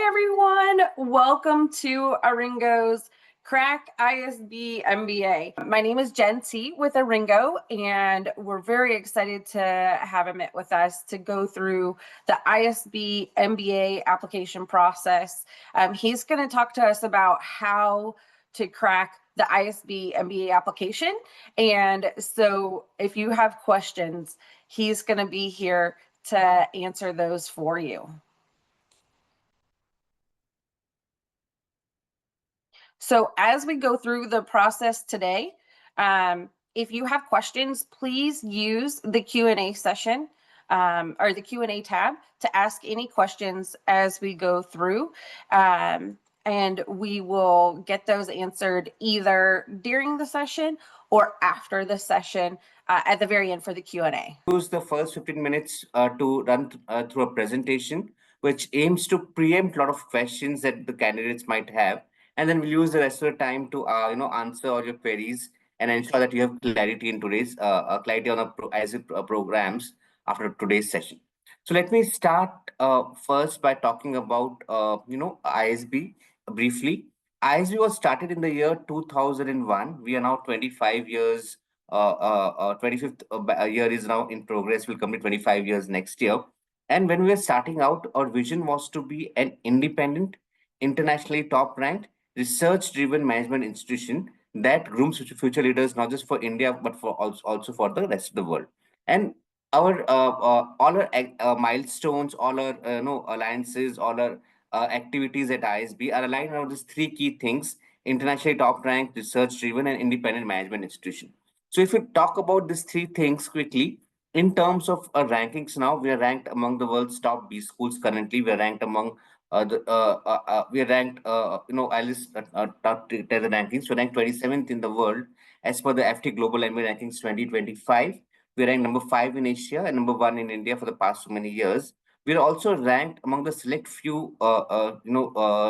Hi, everyone. Welcome to Aringo's Crack ISB MBA. My name is Jen T with Aringo, and we're very excited to have Amit with us to go through the ISB MBA application process. He's going to talk to us about how to crack the ISB MBA application. And so if you have questions, he's going to be here to answer those for you. So as we go through the process today, if you have questions, please use the Q&A session or the Q&A tab to ask any questions as we go through. And we will get those answered either during the session or after the session at the very end for the Q&A. Use the first 15 minutes to run through a presentation which aims to preempt a lot of questions that the candidates might have. And then we'll use the rest of the time to answer all your queries and ensure that you have clarity in today's clarity on the ISB programs after today's session. So let me start first by talking about ISB briefly. ISB was started in the year 2001. We are now 25 years. 25th year is now in progress. Will complete 25 years next year. And when we were starting out, our vision was to be an independent, internationally top-ranked, research-driven management institution that grooms future leaders, not just for India, but for also for the rest of the world. And our all our milestones, all our alliances, all our activities at ISB are aligned around these three key things: internationally top-ranked, research-driven, and independent management institution. So if we talk about these three things quickly, in terms of rankings now, we are ranked among the world's top B schools currently. We are ranked among we are ranked, I'll just tell the rankings. So ranked 27th in the world as per the FT Global MBA Rankings 2025. We are ranked number 5 in Asia and number 1 in India for the past so many years. We are also ranked among the select few,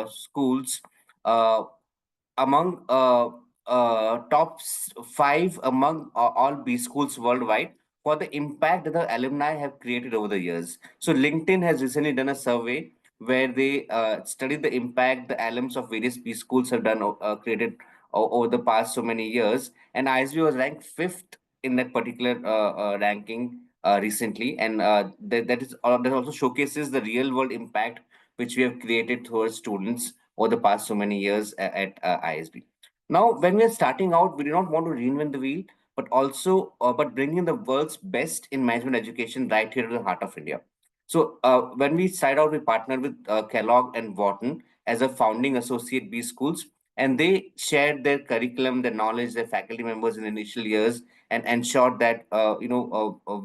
schools among top 5 among all B schools worldwide for the impact that the alumni have created over the years. So LinkedIn has recently done a survey where they studied the impact the alums of various B schools have done created over the past so many years, and ISB was ranked 5th in that particular ranking recently, and that also showcases the real world impact which we have created towards students over the past so many years at ISB. Now, when we are starting out, we do not want to reinvent the wheel, but also but bring in the world's best in management education right here to the heart of India. So when we started out, we partnered with Kellogg and Wharton as a founding associate B schools, and they shared their curriculum, their knowledge, their faculty members in the initial years, and ensured that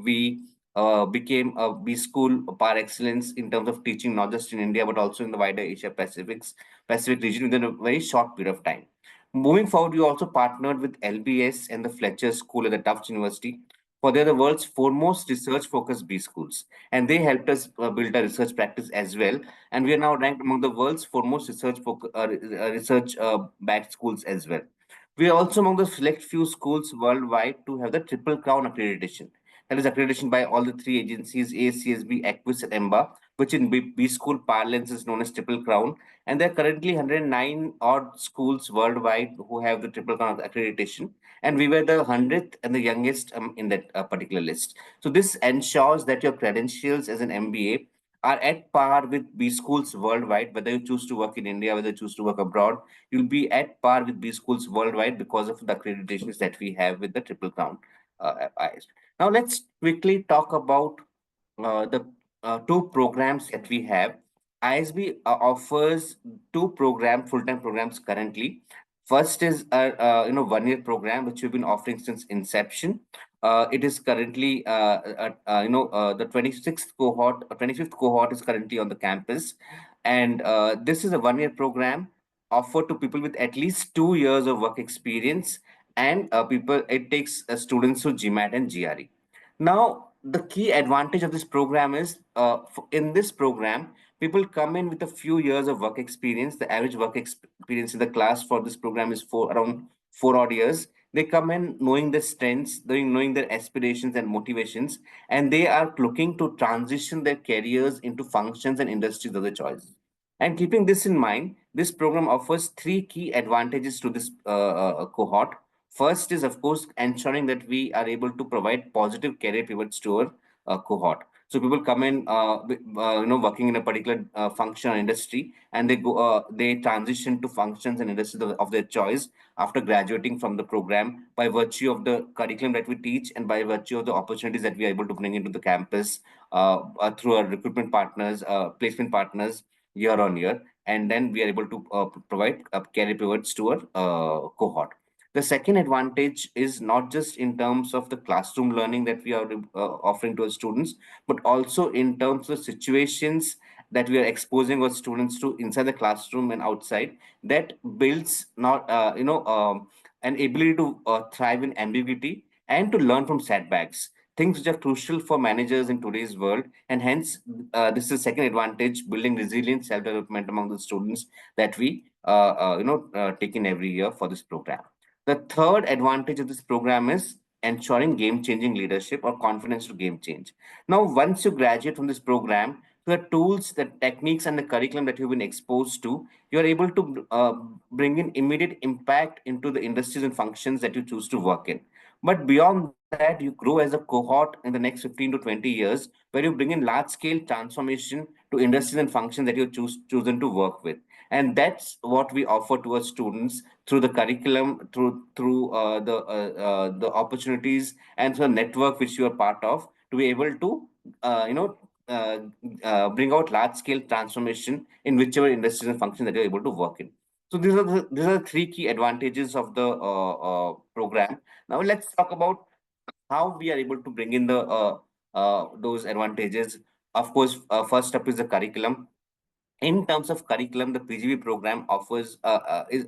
we became a B school par excellence in terms of teaching, not just in India but also in the wider Asia Pacific region within a very short period of time. Moving forward, we also partnered with LBS and the Fletcher School at the Tufts University, for they're the world's foremost research-focused B schools, and they helped us build a research practice as well. And we are now ranked among the world's foremost research-backed schools as well. We are also among the select few schools worldwide to have the Triple Crown accreditation. That is accreditation by all the three agencies, ACSB, Equus, and EMBA, which in B school parlance is known as Triple Crown. And there are currently 109 odd schools worldwide who have the Triple Crown accreditation. And we were the 100th and the youngest in that particular list. So this ensures that your credentials as an MBA are at par with B schools worldwide, whether you choose to work in India, whether you choose to work abroad, you'll be at par with B schools worldwide because of the accreditations that we have with the Triple Crown. Now let's quickly talk about the two programs that we have. ISB offers two full-time programs currently. First is a 1-year program which we've been offering since inception. It is currently the 26th cohort, 25th cohort is currently on the campus, and this is a 1-year program offered to people with at least 2 years of work experience, and it takes students through GMAT and GRE. Now, the key advantage of this program is in this program, people come in with a few years of work experience. The average work experience in the class for this program is around 4 odd years. They come in knowing their strengths, knowing their aspirations and motivations, and they are looking to transition their careers into functions and industries of their choice. And keeping this in mind, this program offers three key advantages to this cohort. First is, of course, ensuring that we are able to provide positive career pivots to our cohort. So people come in, working in a particular function or industry, and they transition to functions and industries of their choice after graduating from the program by virtue of the curriculum that we teach and by virtue of the opportunities that we are able to bring into the campus through our recruitment partners, placement partners year on year, and then we are able to provide career pivots to our cohort. The second advantage is not just in terms of the classroom learning that we are offering to our students, but also in terms of situations that we are exposing our students to inside the classroom and outside, that builds not an ability to thrive in ambiguity and to learn from setbacks, things which are crucial for managers in today's world. And hence, this is the second advantage, building resilience, self-development among the students that we take in every year for this program. The third advantage of this program is ensuring game-changing leadership or confidence to game change. Now, once you graduate from this program, the tools, the techniques, and the curriculum that you've been exposed to, you are able to bring in immediate impact into the industries and functions that you choose to work in. But beyond that, you grow as a cohort in the next 15 to 20 years, where you bring in large scale transformation to industries and functions that chosen to work with. And that's what we offer to our students through the curriculum, through the opportunities, and through the network which you are part of, to be able to uh, you know uh, bring out large scale transformation in whichever industries and functions that you're able to work in. So these are the three key advantages of the program. Now let's talk about how we are able to bring in the those advantages. Of course, first up is the curriculum. In terms of curriculum, the PGB program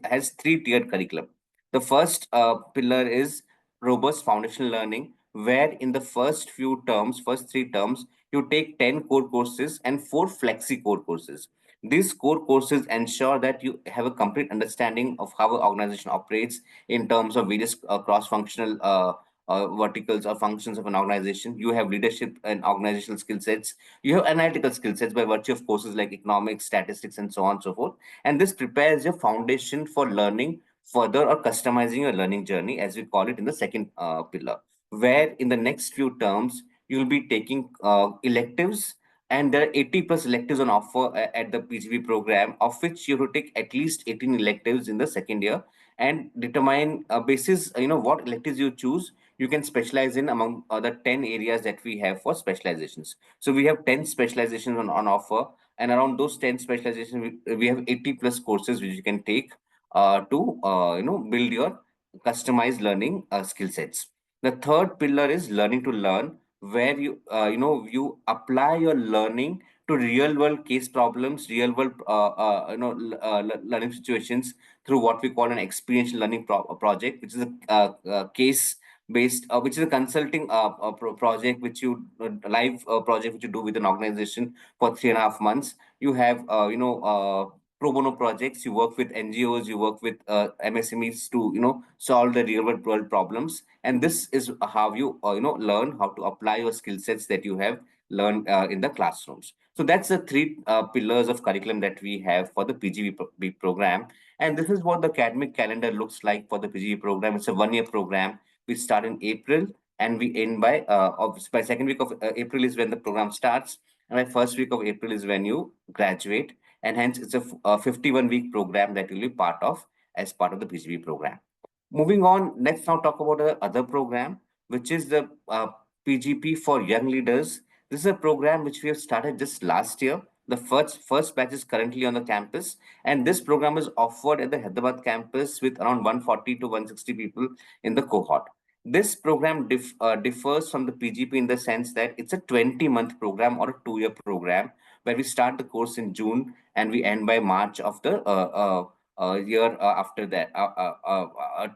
has three-tiered curriculum. The first pillar is robust foundational learning, where in the first three terms, you take 10 core courses and four flexi core courses. These core courses ensure that you have a complete understanding of how an organization operates in terms of various cross-functional verticals or functions of an organization. You have leadership and organizational skill sets. You have analytical skill sets by virtue of courses like economics, statistics, and so on and so forth. And this prepares your foundation for learning further or customizing your learning journey, as we call it in the second pillar, where in the next few terms, you'll be taking electives. And there are 80 plus electives on offer at the PGB program, of which you have to take at least 18 electives in the second year and determine basis, what electives you choose. You can specialize in among the 10 areas that we have for specializations. So we have 10 specializations on offer, and around those 10 specializations, we have 80 plus courses which you can take to build your customized learning skill sets. The third pillar is learning to learn, where you apply your learning to real world case problems, real world learning situations through what we call an experiential learning project, which is a case based, which is a consulting project, which you live project which you do with an organization for 3.5 months. You have pro bono projects. You work with NGOs, you work with MSMEs to solve the real world problems. And this is how you learn how to apply your skill sets that you have learned in the classrooms. So that's the three pillars of curriculum that we have for the PGB program. And this is what the academic calendar looks like for the PGB program. It's a 1 year program. We start in April and we end by second week of April is when the program starts, and by first week of April is when you graduate. And hence it's a 51-week program that you'll be part of as part of the PGB program. Moving on, let's now talk about the other program, which is the PGP for Young Leaders. This is a program which we have started just last year. The first batch is currently on the campus, and this program is offered at the Hyderabad campus with around 140 to 160 people in the cohort. This program differs from the PGP in the sense that it's a 20-month program or a 2 year program, where we start the course in June and we end by March of the year after that,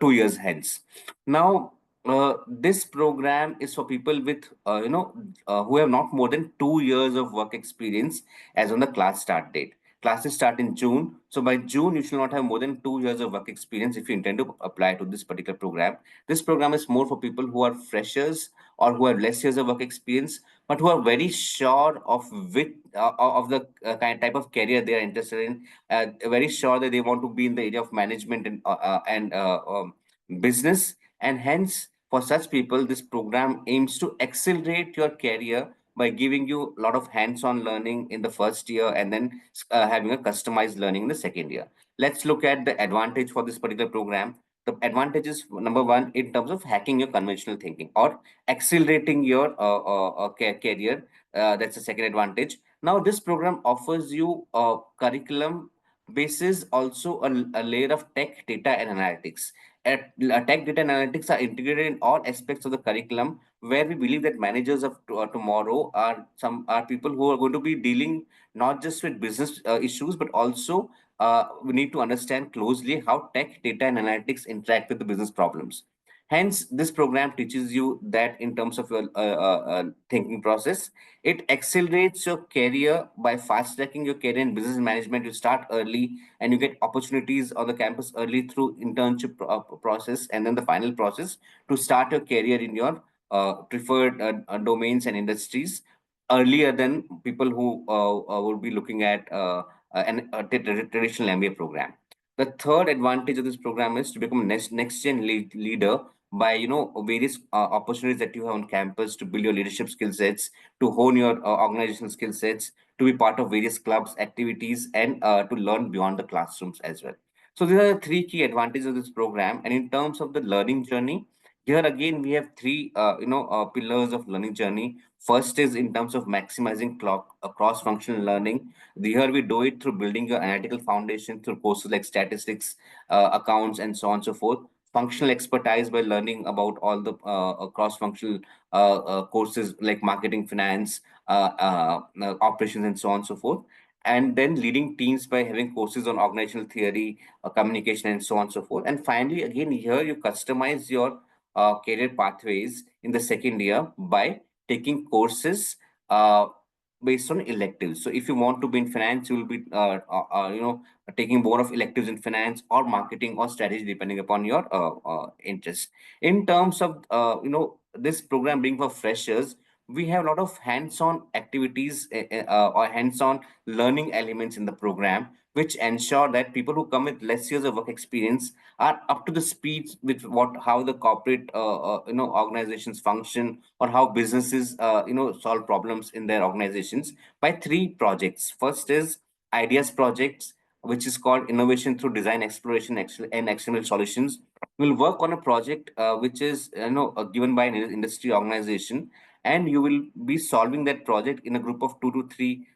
2 years hence. Now, this program is for people with, who have not more than 2 years of work experience as on the class start date. Classes start in June. So by June, you should not have more than 2 years of work experience if you intend to apply to this particular program. This program is more for people who are freshers or who have less years of work experience, but who are very sure of the kind type of career they are interested in. Very sure that they want to be in the area of management and business, and hence for such people, this program aims to accelerate your career by giving you a lot of hands-on learning in the first year and then having a customized learning in the second year. Let's look at the advantage for this particular program. The advantage is number one in terms of hacking your conventional thinking or accelerating your career. That's the second advantage. Now, this program offers you a curriculum basis also a layer of tech, data, and analytics. Tech, data, and analytics are integrated in all aspects of the curriculum, where we believe that managers of tomorrow are people who are going to be dealing not just with business issues, but also we need to understand closely how tech, data, and analytics interact with the business problems. Hence, this program teaches you that in terms of your thinking process, it accelerates your career by fast tracking your career in business management. You start early and you get opportunities on the campus early through internship process and then the final process to start your career in your preferred domains and industries earlier than people who would be looking at a traditional MBA program. The third advantage of this program is to become a next gen leader by various opportunities that you have on campus to build your leadership skill sets, to hone your organizational skill sets, to be part of various clubs, activities, and to learn beyond the classrooms as well. So these are the three key advantages of this program. And in terms of the learning journey, here again we have three pillars of learning journey. First is in terms of maximizing cross-functional learning. Here we do it through building your analytical foundation through courses like statistics, accounts, and so on and so forth. Functional expertise by learning about all the cross-functional courses like marketing, finance, operations, and so on and so forth. And then leading teams by having courses on organizational theory, communication, and so on and so forth. And finally, again, here you customize your career pathways in the second year by taking courses based on electives. So if you want to be in finance, you will be taking more of electives in finance or marketing or strategy depending upon your interest. In terms of this program being for freshers, we have a lot of hands-on activities or hands-on learning elements in the program, which ensure that people who come with less years of work experience are up to the speed with how the corporate organizations function, or how businesses solve problems in their organizations by three projects. First is ideas projects, which is called innovation through design, exploration, and external solutions. We'll work on a project which is given by an industry organization, and you will be solving that project in a group of 2 to 3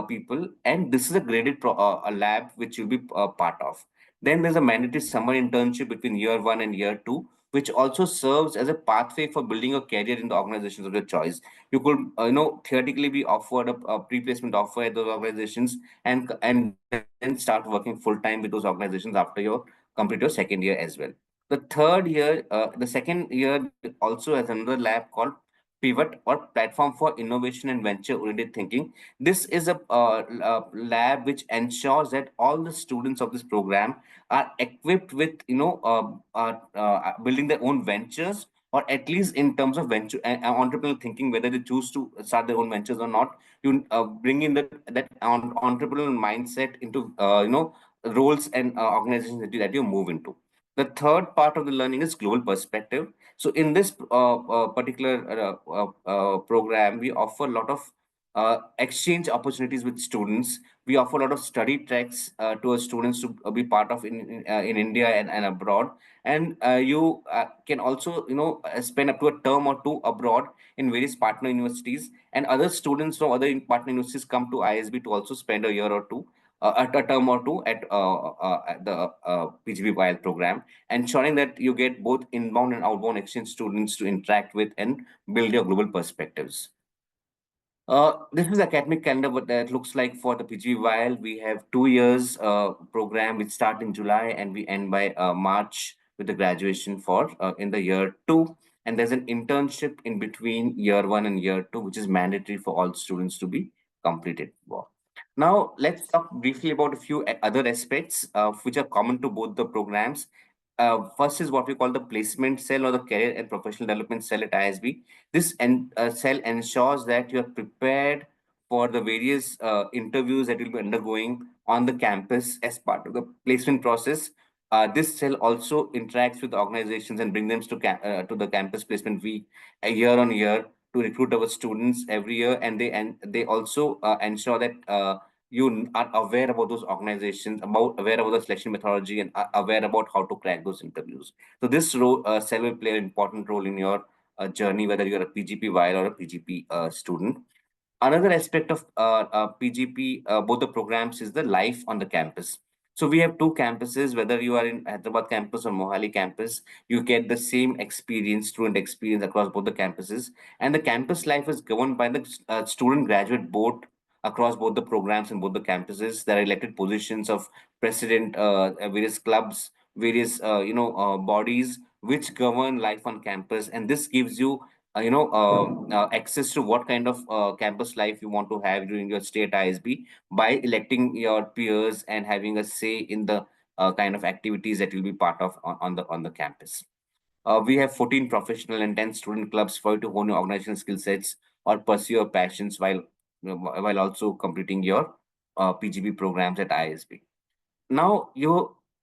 people, and this is a graded a lab which you'll be part of. Then there's a mandatory summer internship between year one and year two, which also serves as a pathway for building a career in the organizations of your choice. You could, theoretically be offered a pre-placement offer at those organizations, and then start working full time with those organizations after you complete your second year as well. The second year also has another lab called Pivot, or Platform for Innovation and Venture-Oriented Thinking. This is a lab which ensures that all the students of this program are equipped with, building their own ventures, or at least in terms of venture entrepreneurial thinking, whether they choose to start their own ventures or not. You bring in that entrepreneurial mindset into, roles and organizations that you move into. The third part of the learning is global perspective. So in this particular program, we offer a lot of exchange opportunities with students. We offer a lot of study tracks to our students to be part of in India and abroad. And you can also spend up to a term or two abroad in various partner universities. And other students from other partner universities come to ISB to also spend a year or two. At a term or two at the PGBYL program, ensuring that you get both inbound and outbound exchange students to interact with and build your global perspectives. This is academic calendar, what that looks like for the PGBYL. We have 2 years program which start in July and we end by March with the graduation for in the year two. And there's an internship in between year one and year two, which is mandatory for all students to be completed for. Now, let's talk briefly about a few other aspects which are common to both the programs. First is what we call the placement cell or the career and professional development cell at ISB. This cell ensures that you are prepared for the various interviews that you'll be undergoing on the campus as part of the placement process. This cell also interacts with organizations and bring them to the campus placement week year on year to recruit our students every year, and they also ensure that are aware about those organizations, aware about the selection methodology, and are aware about how to crack those interviews. So this cell will play an important role in your journey, whether you're a PGP while or a PGP student. Another aspect of PGP, both the programs, is the life on the campus. So we have two campuses. Whether you are in Hyderabad campus or Mohali campus, you get the same experience, student experience across both the campuses. And the campus life is governed by the student graduate board across both the programs and both the campuses. There are elected positions of president, various clubs, various bodies which govern life on campus, and this gives you access to what kind of campus life you want to have during your stay at ISB by electing your peers and having a say in the kind of activities that you'll be part of on the campus. We have 14 professional and 10 student clubs for you to hone your organizational skill sets or pursue your passions while also completing your PGB programs at ISB. Now,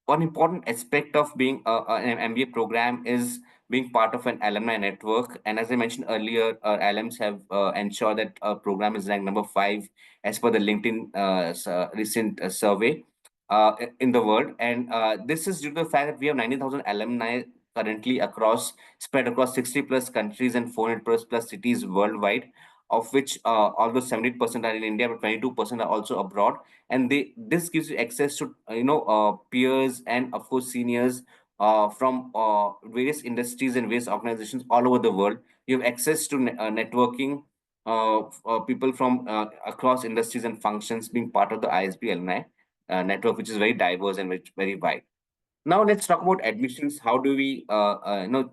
one important aspect of being an MBA program is being part of an alumni network. And as I mentioned earlier, alums have ensured that our program is ranked number 5 as per the LinkedIn recent survey in the world. And this is due to the fact that we have 90,000 alumni currently spread across 60 plus countries and 400 plus cities worldwide, of which although 70% are in India, but 22% are also abroad. And this gives you access to peers and of course seniors from various industries and various organizations all over the world. You have access to networking people from across industries and functions being part of the ISB alumni network, which is very diverse and very wide. Now let's talk about admissions. How do we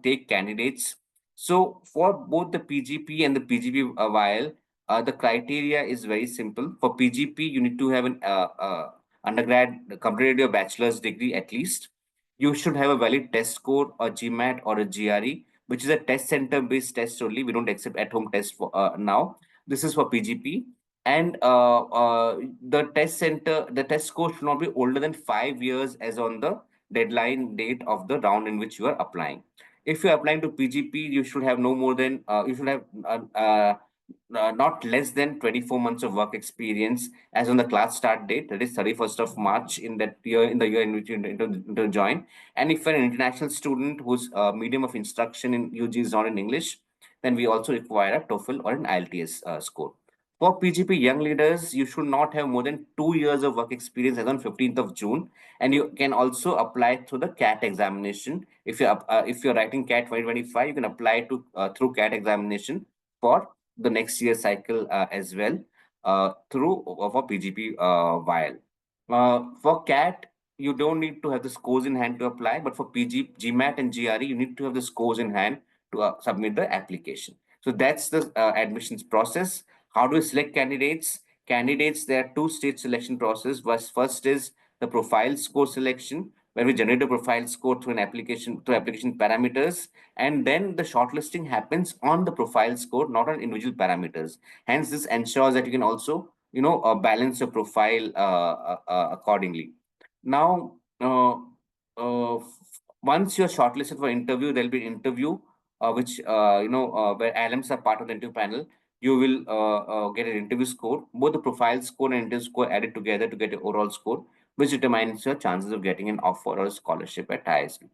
take candidates? So for both the PGP and the PGP while the criteria is very simple. For PGP, you need to have an undergrad completed your bachelor's degree at least. You should have a valid test score, a GMAT or a GRE, which is a test center based test only. We don't accept at home tests for now. This is for PGP. And the test score should not be older than 5 years as on the deadline date of the round in which you are applying. If you're applying to PGP, you should have no more than you should have not less than 24 months of work experience as on the class start date, that is 31st of March in that year, in the year in which you intend to join. And if you're an international student whose medium of instruction in UG is not in English, then we also require a TOEFL or an IELTS score. For PGP young leaders, you should not have more than 2 years of work experience as on 15th of June, and you can also apply through the CAT examination. If you're writing CAT 2025, you can apply to through CAT examination for the next year cycle as well through for PGP while. For CAT, you don't need to have the scores in hand to apply, but for GMAT and GRE, you need to have the scores in hand to submit the application. So that's the admissions process. How do we select candidates? Candidates, there are two-stage selection process. First is the profile score selection, where we generate a profile score through application parameters, and then the shortlisting happens on the profile score, not on individual parameters. Hence, this ensures that you can also balance your profile accordingly. Now, once you're shortlisted for interview, there'll be an interview which where alums are part of the interview panel. You will get an interview score, both the profile score and interview score added together to get an overall score, which determines your chances of getting an offer or a scholarship at ISB.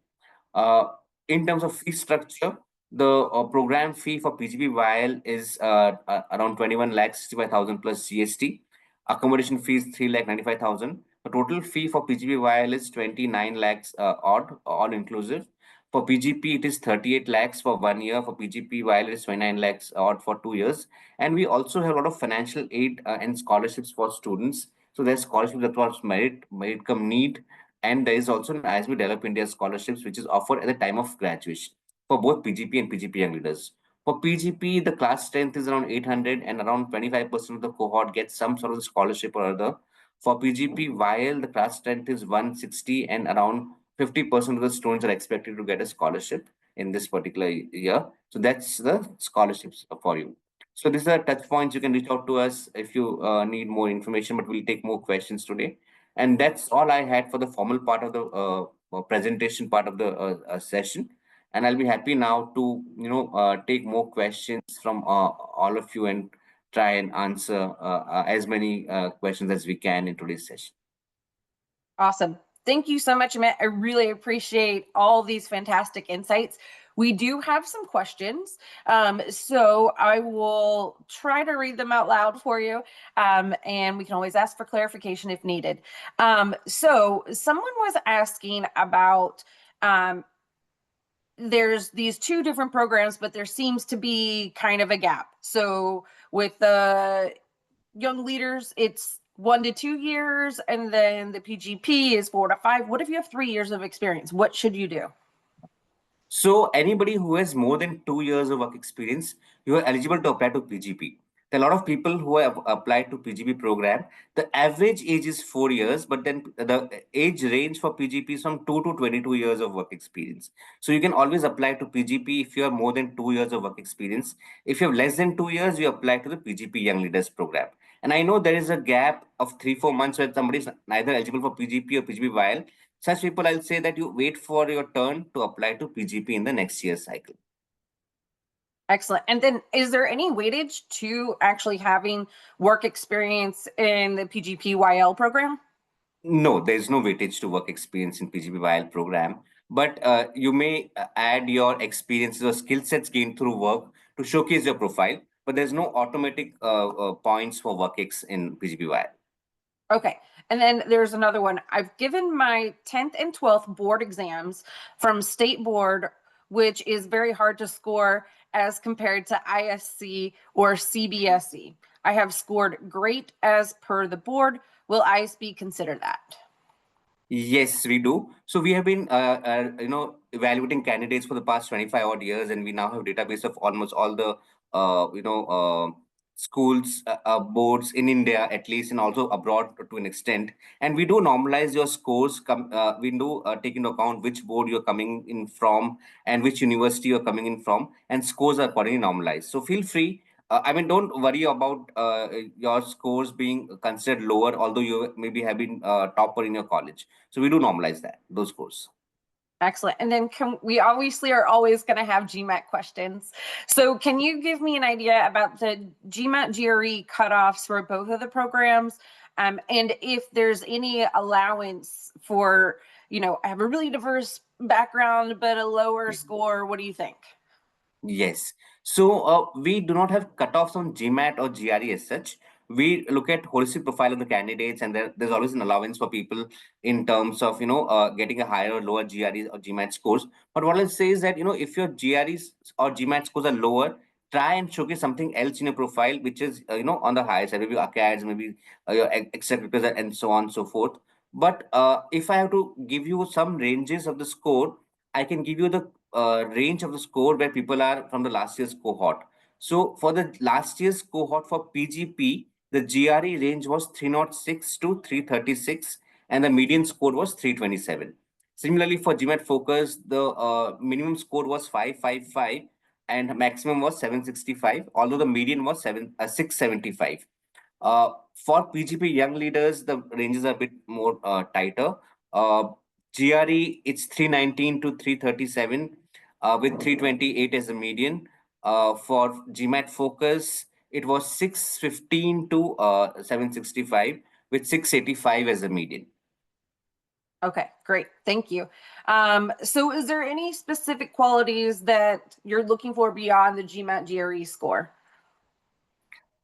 Uh, in terms of fee structure, the program fee for PGP while is around 21 lakhs 65,000 plus GST. Accommodation fees 3 lakh 95,000. The total fee for PGP while is 29 lakhs odd, all inclusive. For PGP, it is 38 lakhs for 1 year. For PGP, while it is 29 lakhs odd for 2 years. And we also have a lot of financial aid and scholarships for students. So there's scholarships across merit come need, and there is also an ISB Develop India scholarships, which is offered at the time of graduation for both PGP and PGP young leaders. For PGP, the class strength is around 800, and around 25% of the cohort gets some sort of scholarship or other. For PGP, while the class strength is 160, and around 50% of the students are expected to get a scholarship in this particular year. So that's the scholarships for you. So these are touch points. You can reach out to us if you need more information, but we'll take more questions today. And that's all I had for the formal part of the presentation part of the session. And I'll be happy now to take more questions from all of you and try and answer as many questions as we can in today's session. Awesome. Thank you so much, Amit. I really appreciate all these fantastic insights. We do have some questions, so I will try to read them out loud for you, and we can always ask for clarification if needed. So someone was asking about there's these two different programs, but there seems to be kind of a gap. So with the young leaders, it's 1 to 2 years, and then the PGP is 4 to 5. What if you have 3 years of experience? What should you do? So anybody who has more than 2 years of work experience, you are eligible to apply to PGP. There are a lot of people who have applied to PGP program. The average age is 4 years, but then the age range for PGP is from 2 to 22 years of work experience. So you can always apply to PGP if you have more than 2 years of work experience. If you have less than 2 years, you apply to the PGP Young Leaders program. And I know there is a gap of 3-4 months where somebody is neither eligible for PGP or PGP while such people, I'll say that you wait for your turn to apply to PGP in the next year's cycle. Excellent. And then is there any weightage to actually having work experience in the PGPYL program? No, there's no weightage to work experience in PGPYL program, but you may add your experiences or skill sets gained through work to showcase your profile, but there's no automatic points for work ex in PGPYL. Okay. And then there's another one. I've given my 10th and 12th board exams from state board, which is very hard to score as compared to ISC or CBSE. I have scored great as per the board. Will ISB consider that? Yes, we do. So we have been, evaluating candidates for the past 25 odd years, and we now have database of almost all the, schools, boards in India, at least, and also abroad to an extent. And we do normalize your scores. We do take into account which board you're coming in from and which university you're coming in from, and scores are accordingly normalized. So feel free. Don't worry about your scores being considered lower, although you maybe have been topper in your college. So we do normalize those scores. Excellent. And then we obviously are always going to have GMAT questions. So can you give me an idea about the GMAT GRE cutoffs for both of the programs? And if there's any allowance for, I have a really diverse background, but a lower score, what do you think? Yes. So we do not have cutoffs on GMAT or GRE as such. We look at holistic profile of the candidates, and there's always an allowance for people in terms of getting a higher or lower GREs or GMAT scores. But what I'll say is that if your GREs or GMAT scores are lower, try and showcase something else in your profile which is on the higher side, maybe acads, maybe your extracurriculars, and so on and so forth. But if I have to give you some ranges of the score, I can give you the range of the score where people are from the last year's cohort. So for the last year's cohort for PGP, the GRE range was 306 to 336, and the median score was 327. Similarly, for GMAT Focus, the minimum score was 555 and maximum was 765, although the median was 675. For PGP Young Leaders, the ranges are a bit more tighter. Uh, GRE, it's 319 to 337 with 328 as a median. For GMAT Focus, it was 615 to 765 with 685 as a median. Okay, great. Thank you. So is there any specific qualities that you're looking for beyond the GMAT GRE score?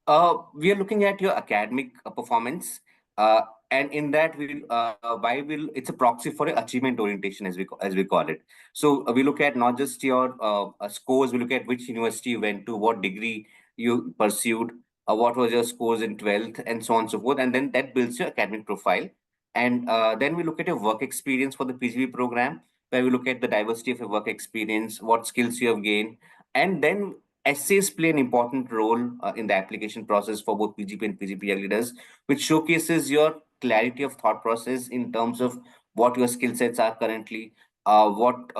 We are looking at your academic performance, and in that it's a proxy for your achievement orientation as we call it. So we look at not just your scores, we look at which university you went to, what degree you pursued, what was your scores in 12th, and so on and so forth, and then that builds your academic profile. And then we look at your work experience for the PGP program, where we look at the diversity of your work experience, what skills you have gained, and then Essays play an important role in the application process for both PGP and PGPR leaders, which showcases your clarity of thought process in terms of what your skill sets are currently, what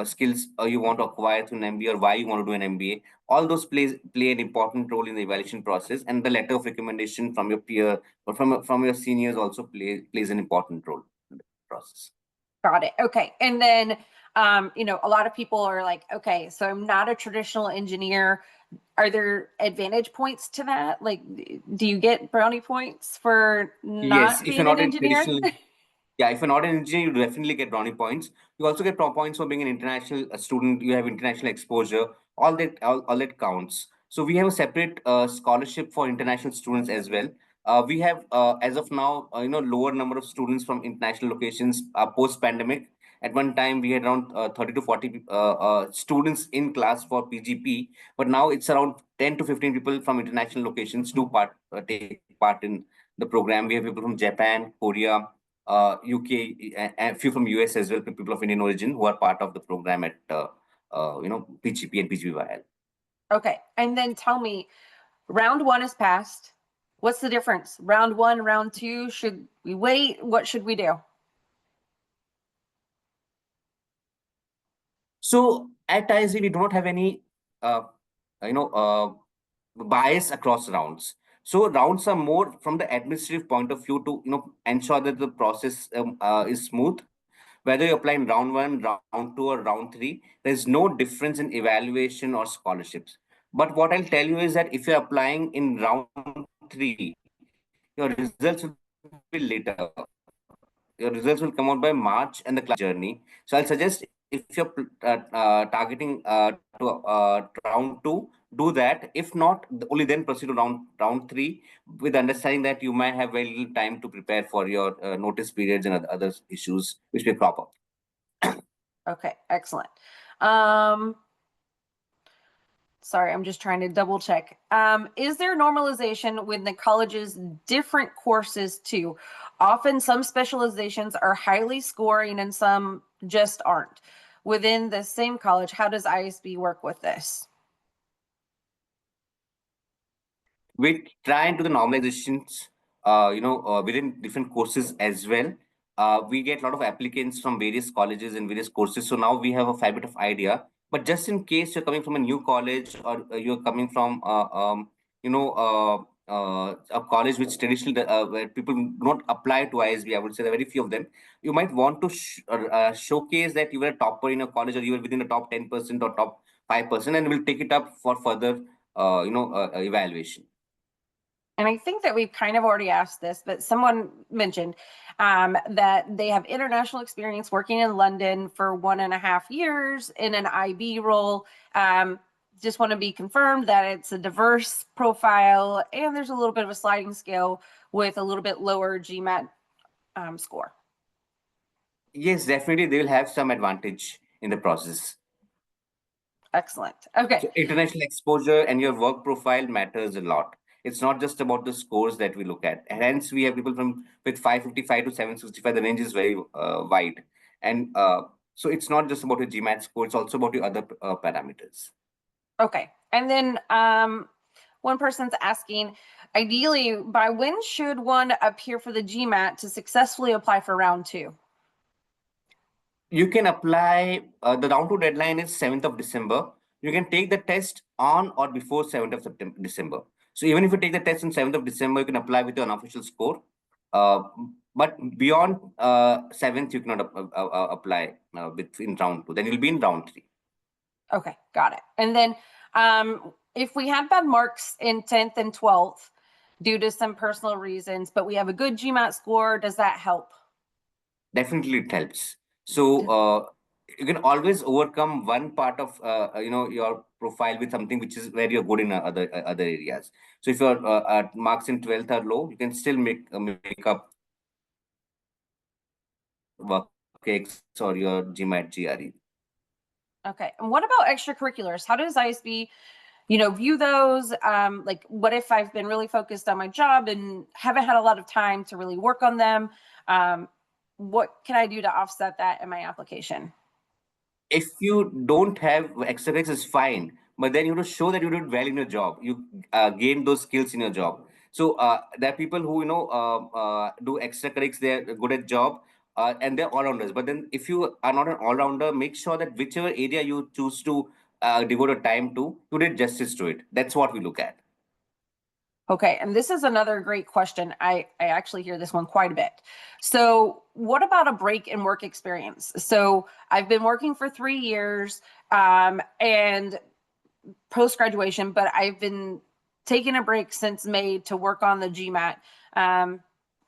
skills you want to acquire through an MBA or why you want to do an MBA. All those play an important role in the evaluation process, and the letter of recommendation from your peer or from your seniors also plays an important role in the process. Got it. Okay. And then, a lot of people are like, okay, so I'm not a traditional engineer. Are there advantage points to that? Like, do you get brownie points for Yes, not if you're being an not in engineer? traditional, yeah, if you're not an engineer, you definitely get brownie points. You also get points for being an international student. You have international exposure. All that counts. So we have a separate scholarship for international students as well. We have, as of now, lower number of students from international locations post pandemic. At one time, we had around 30 to 40 students in class for PGP, but now it's around 10 to 15 people from international locations do take part in the program. We have people from Japan, Korea, UK, and a few from US as well, people of Indian origin who are part of the program at PGP and PGPYL. Okay. And then tell me, round one is passed. What's the difference? Round one, round two, should we wait? What should we do? So at ISB, we do not have any uh, you know bias across rounds. So rounds are more from the administrative point of view to ensure that the process is smooth. Whether you apply in round one, round two, or round three, there's no difference in evaluation or scholarships. But what I'll tell you is that if you're applying in round three, your results will be later. Your results will come out by March and the class journey. So I'll suggest if you're targeting to round two, do that. If not, only then proceed to round three with understanding that you might have very little time to prepare for your notice periods and other issues which may crop up. Okay, excellent. Sorry, I'm just trying to double check. Is there normalization when the colleges different courses too? Often some specializations are highly scoring and some just aren't. Within the same college, how does ISB work with this? We try into the normalizations, within different courses as well. We get a lot of applicants from various colleges and various courses. So now we have a fair bit of idea. But just in case you're coming from a new college or you're coming from, a college which traditionally where people do not apply to ISB, I would say there are very few of them. You might want to showcase that you were a topper in a college or you were within the top 10% or top 5%, and we'll take it up for further, evaluation. And I think that we've kind of already asked this, but someone mentioned that they have international experience working in London for 1.5 years in an IB role. Just want to be confirmed that it's a diverse profile and there's a little bit of a sliding scale with a little bit lower GMAT score. Yes, definitely they will have some advantage in the process. Excellent. Okay. So international exposure and your work profile matters a lot. It's not just about the scores that we look at. Hence, we have people from with 555 to 765. The range is very wide, and so it's not just about your GMAT score. It's also about your other parameters. Okay. And then one person's asking, ideally, by when should one appear for the GMAT to successfully apply for round two? You can apply, the round two deadline is 7th of December. You can take the test on or before 7th of December. So even if you take the test on 7th of December, you can apply with your unofficial score. But beyond 7th, you cannot apply in round two. Then you'll be in round three. Okay, got it. And then if we had bad marks in 10th and 12th due to some personal reasons, but we have a good GMAT score, does that help? Definitely it helps. So you can always overcome one part of your profile with something which is where you're good in other areas. So if your marks in 12th are low, you can still make up work cakes or your GMAT GRE. Okay. And what about extracurriculars? How does ISB, view those? Like, what if I've been really focused on my job and haven't had a lot of time to really work on them? What can I do to offset that in my application? If you don't have extracurriculars, is fine, but then you have to show that you did well in your job. You gain those skills in your job. So there are people who do extracurriculars. They're good at job, and they're all rounders. But then if you are not an all rounder, make sure that whichever area you choose to devote a time to, you did justice to it. That's what we look at. Okay, and this is another great question. I actually hear this one quite a bit. So, what about a break in work experience? So, I've been working for 3 years and post graduation, but I've been taking a break since May to work on the GMAT.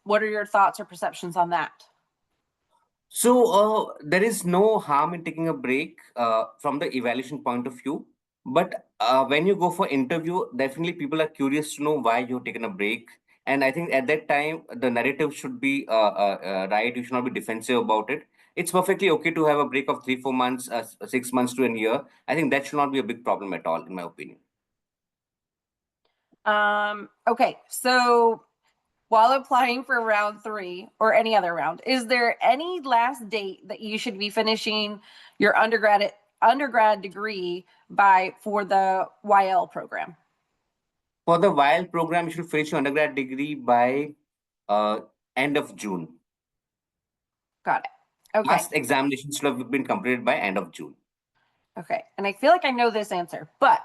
What are your thoughts or perceptions on that? So there is no harm in taking a break from the evaluation point of view. But when you go for interview, definitely people are curious to know why you've taken a break. And I think at that time, the narrative should be right. You should not be defensive about it. It's perfectly okay to have a break of 3, 4 months, 6 months to a year. I think that should not be a big problem at all, in my opinion. Okay, so while applying for round 3 or any other round, is there any last date that you should be finishing your undergrad degree by for the YL program? For the while program, you should finish your undergrad degree by uh, end of June. Got it. Okay. Last examination should have been completed by end of June. Okay. And I feel like I know this answer, but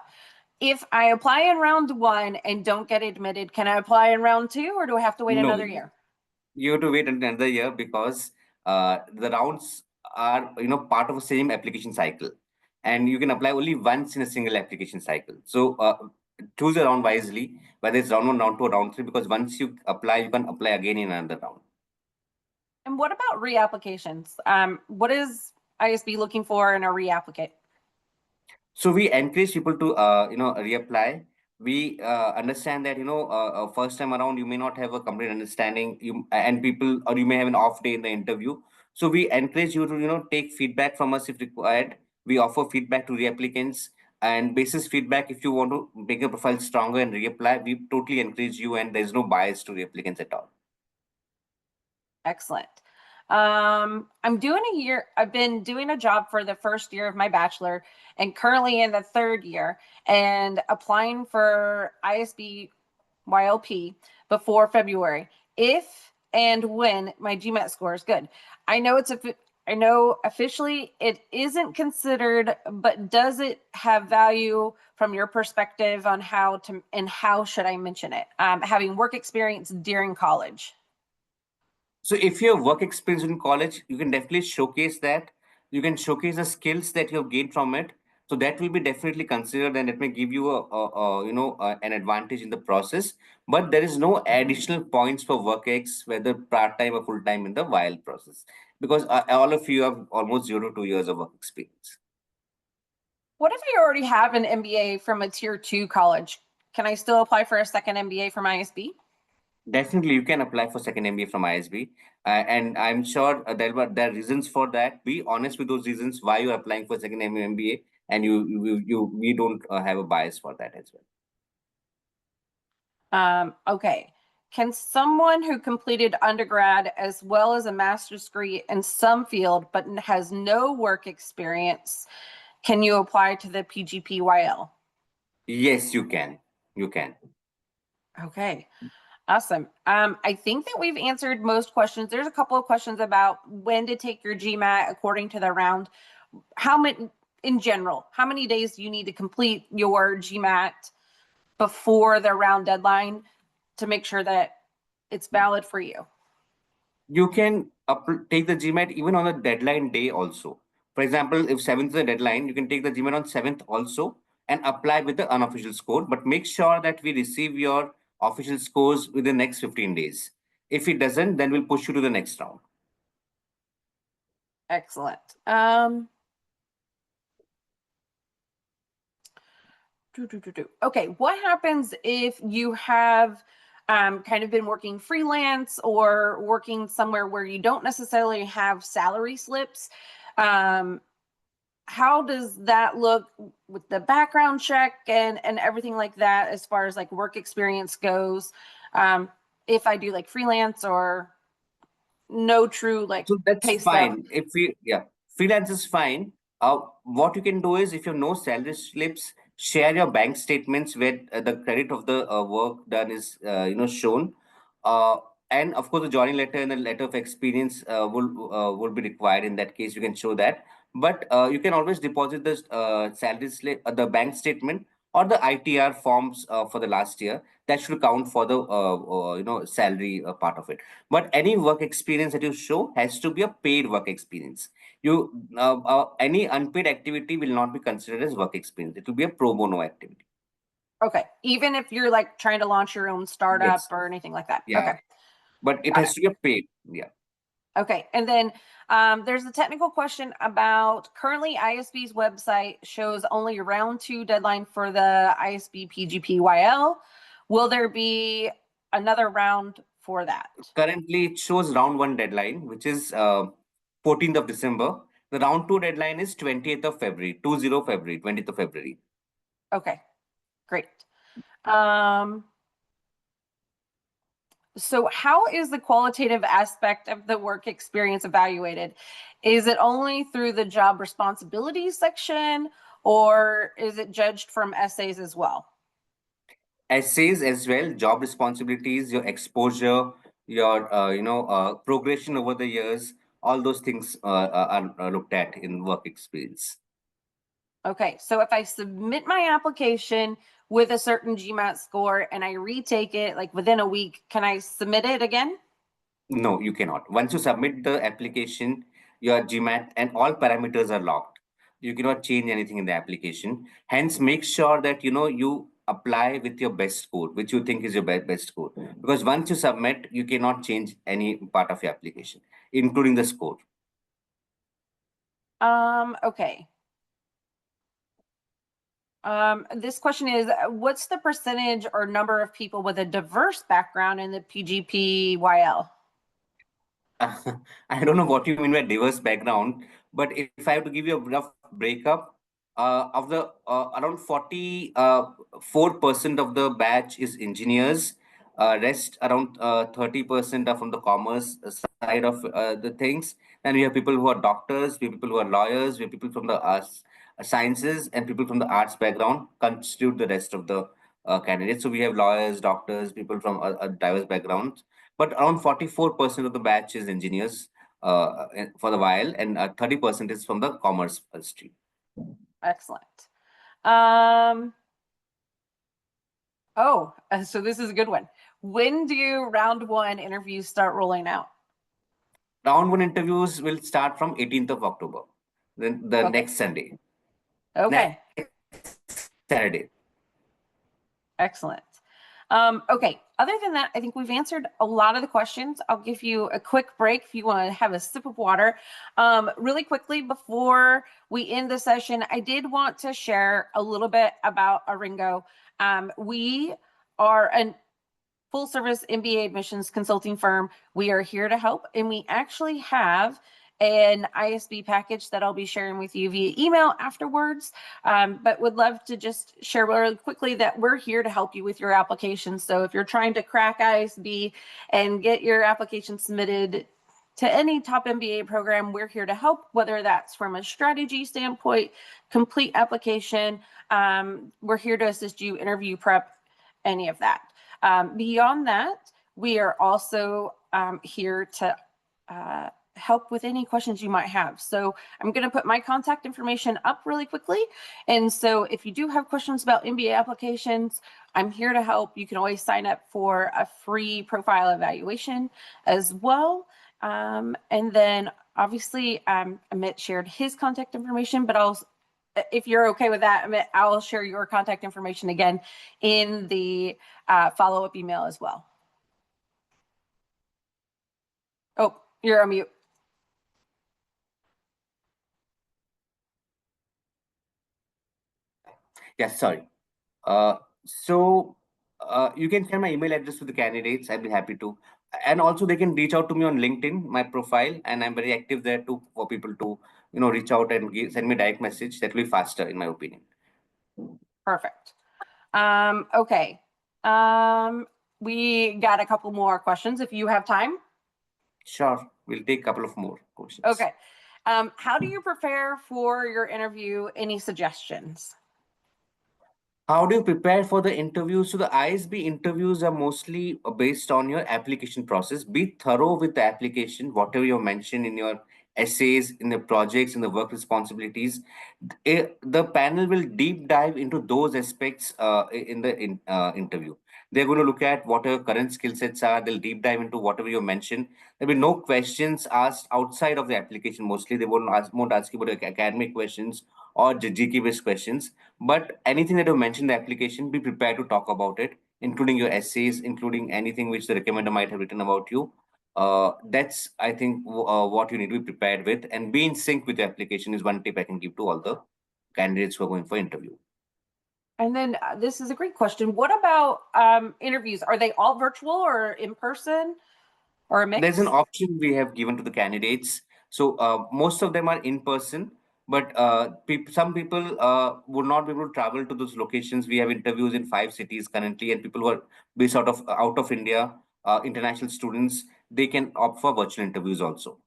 if I apply in round 1 and don't get admitted, can I apply in round 2 or do I have to wait No, another year? you have to wait until another year because the rounds are part of the same application cycle, and you can apply only once in a single application cycle. So choose a round wisely, whether it's round 1, round 2, or round 3, because once you apply, you can apply again in another round. And what about reapplications? What is ISB looking for in a reapplicant? So we encourage people to reapply. We understand that first time around you may not have a complete understanding, and people, or you may have an off day in the interview. So we encourage you to take feedback from us if required. We offer feedback to reapplicants, and basis feedback, if you want to make your profile stronger and reapply, we totally encourage you, and there's no bias to reapplicants at all. Excellent. I've been doing a job for the first year of my bachelor and currently in the third year and applying for ISB YLP before February. If and when my GMAT score is good. I know officially it isn't considered, but does it have value from your perspective on how should I mention it? Having work experience during college. So if you have work experience in college, you can definitely showcase that. You can showcase the skills that you have gained from it. So that will be definitely considered, and it may give you an advantage in the process. But there is no additional points for work ex, whether part time or full time in the while process, because all of you have almost 0 to 2 years of work experience. What if I already have an MBA from a tier 2 college? Can I still apply for a second MBA from ISB? Definitely, you can apply for second MBA from ISB, and I'm sure there are reasons for that. Be honest with those reasons why you're applying for second MBA, and we don't have a bias for that as well. Okay. Can someone who completed undergrad as well as a master's degree in some field but has no work experience, can you apply to the PGPYL? Yes, you can. You can. Okay. Awesome. I think that we've answered most questions. There's a couple of questions about when to take your GMAT according to the round. How many, in general, how many days do you need to complete your GMAT before the round deadline to make sure that it's valid for you? You can take the GMAT even on a deadline day also. For example, if 7th is the deadline, you can take the GMAT on 7th also and apply with the unofficial score. But make sure that we receive your official scores within the next 15 days. If it doesn't, then we'll push you to the next round. Excellent. Okay, what happens if you have kind of been working freelance or working somewhere where you don't necessarily have salary slips? How does that look with the background check and everything like that as far as like work experience goes? If I do like freelance or no true like So that's pay stub. fine. If we, yeah, freelance is fine. What you can do is, if you have no salary slips, Share your bank statements where the credit of the work done is shown. Uh, and of course, the joining letter and the letter of experience will be required. In that case, you can show that. But you can always deposit the salary slip, the bank statement, or the ITR forms for the last year. That should count for the salary part of it. But any work experience that you show has to be a paid work experience. Any unpaid activity will not be considered as work experience. It will be a pro bono activity. Okay. Even if you're like trying to launch your own startup Yes. or anything like that. Yeah. Okay. But it Got has to be a paid. Yeah. Okay. And then there's a technical question about currently ISB's website shows only a round 2 deadline for the ISB PGPYL. Will there be another round for that? Currently, it shows round 1 deadline, which is 14th of December. The round 2 deadline is 20th of February, 20 February, 20th of February. Okay. Great. So how is the qualitative aspect of the work experience evaluated? Is it only through the job responsibilities section, or is it judged from essays as well? Essays as well, job responsibilities, your exposure, your progression over the years, all those things are looked at in work experience. Okay, so if I submit my application with a certain GMAT score and I retake it like within a week, can I submit it again? No, you cannot. Once you submit the application, your GMAT and all parameters are locked. You cannot change anything in the application. Hence, make sure that you apply with your best score, which you think is your best score. Because once you submit, you cannot change any part of your application, including the score. Okay. This question is, what's the percentage or number of people with a diverse background in the PGPYL? I don't know what you mean by diverse background, but if I have to give you a rough breakup, of the around 44% of the batch is engineers. Rest around 30% are from the commerce side of the things. And we have people who are doctors, we have people who are lawyers, we have people from the sciences, and people from the arts background constitute the rest of the candidates. So we have lawyers, doctors, people from diverse backgrounds, but around 44% of the batch is engineers for the while, and 30% is from the commerce stream. Excellent. So this is a good one. When do round 1 interviews start rolling out? Round 1 interviews will start from 18th of October, then the Okay. next Sunday. Okay. Next Saturday. Excellent. Okay. Other than that, I think we've answered a lot of the questions. I'll give you a quick break if you want to have a sip of water. Really quickly, before we end the session, I did want to share a little bit about Aringo. We are a full service MBA admissions consulting firm. We are here to help, and we actually have an ISB package that I'll be sharing with you via email afterwards. But would love to just share really quickly that we're here to help you with your application. So if you're trying to crack ISB and get your application submitted to any top MBA program, we're here to help, whether that's from a strategy standpoint, complete application. We're here to assist you, interview prep, any of that. Beyond that, we are also here to help with any questions you might have. So I'm going to put my contact information up really quickly. And so if you do have questions about MBA applications, I'm here to help. You can always sign up for a free profile evaluation as well. And then obviously Amit shared his contact information, but if you're okay with that, Amit, I'll share your contact information again in the follow-up email as well. Oh, you're on mute. Yes, sorry. You can send my email address to the candidates. I'd be happy to. And also they can reach out to me on LinkedIn, my profile, and I'm very active there too for people to, reach out and send me a direct message. That will be faster, in my opinion. Perfect. Okay. We got a couple more questions if you have time. Sure. We'll take a couple of more questions. Okay. How do you prepare for your interview? Any suggestions? How do you prepare for the interviews? So the ISB interviews are mostly based on your application process. Be thorough with the application, whatever you mentioned in your essays, in the projects, in the work responsibilities. The panel will deep dive into those aspects in the interview. They're going to look at what your current skill sets are. They'll deep dive into whatever you mentioned. There'll be no questions asked outside of the application. Mostly, they won't ask you about academic questions or GK based questions, but anything that you mentioned in the application, be prepared to talk about it, including your essays, including anything which the recommender might have written about you. That's, I think, what you need to be prepared with, and be in sync with the application is one tip I can give to all the candidates who are going for interview. And then this is a great question. What about interviews? Are they all virtual or in person or a There's mix? an option we have given to the candidates. So most of them are in person, but some people would not be able to travel to those locations. We have interviews in 5 cities currently, and people who are based out of India, international students, they can opt for virtual interviews also.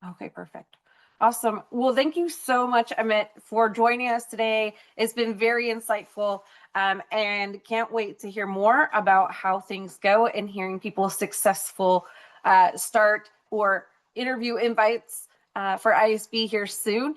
Okay, perfect. Awesome. Well, thank you so much, Amit, for joining us today. It's been very insightful, and can't wait to hear more about how things go and hearing people's successful start or interview invites for ISB here soon.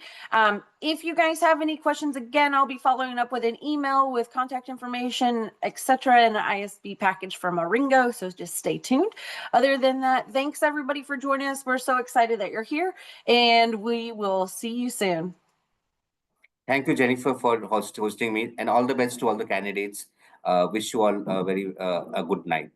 If you guys have any questions, again, I'll be following up with an email with contact information, etc., and an ISB package from Aringo. So just stay tuned. Other than that, thanks everybody for joining us. We're so excited that you're here, and we will see you soon. Thank you, Jennifer, for hosting me, and all the best to all the candidates. Wish you all a good night.